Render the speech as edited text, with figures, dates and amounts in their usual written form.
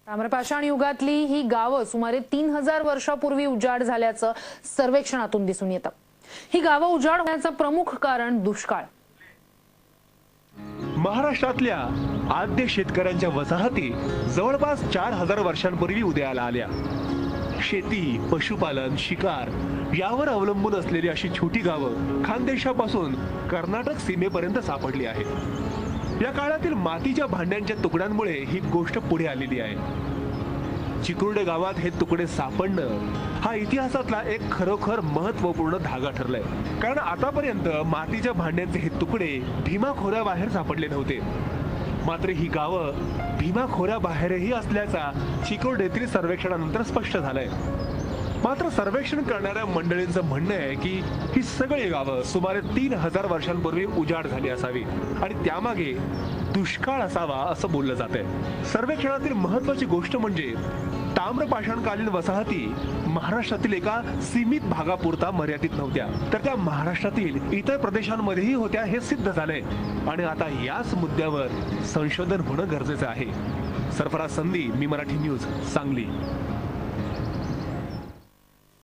ताम्रपाषाण युगातली ही गावं सुमारे 3000 वर्षापूर्वी उजाड झाल्याचं सर्वेक्षणातून दिसून येतं। ही गावं उजाड होण्याचं प्रमुख कारण दुष्काळ। महाराष्ट्रातल्या आद्य शेतकऱ्यांच्या वसाहती जवळपास 4000 वर्षांपूर्वी उदयाला आल्या। शेती, पशुपालन, शिकार यावर अवलंबून असलेली अशी छोटी गावं खानदेशापासून कर्नाटक सीमेपर्यंत सापडली आहेत। या काळातील मातीच्या भांड्यांच्या तुकड्यांमुळे ही गोष्ट पुढे आलेली आहे। चिकुर्डे गावात हे तुकडे सापडणं हा इतिहासातला एक खरोखर महत्त्वपूर्ण धागा ठरलाय, कारण आतापर्यंत मातीच्या भांड्यांचे हे तुकडे भीमा खोऱ्याबाहेर सापडले नव्हते। मात्र ही गावं भीमा खोऱ्याबाहेरही असल्याचा चिकुर्डेतील सर्वेक्षणानंतर स्पष्ट झालंय। मात्र सर्वेक्षण करणाऱ्या मंडळींचं म्हणणं आहे की ही सगळी गावं सुमारे 3000 वर्षांपूर्वी उजाड झाली असावी आणि त्यामागे दुष्काळ असावा असं बोललं जातंय। सर्वेक्षणातील महत्त्वाची गोष्ट म्हणजे ताम्रपाषाणकालीन वसाहती महाराष्ट्रातील एका सीमित भागापुरता मर्यादित नव्हत्या, तर त्या महाराष्ट्रातील इतर प्रदेशांमध्येही होत्या हे सिद्ध झालंय। आणि आता याच मुद्द्यावर संशोधन होणं गरजेचं आहे। सरफराज संधी, मी मराठी न्यूज, सांगली।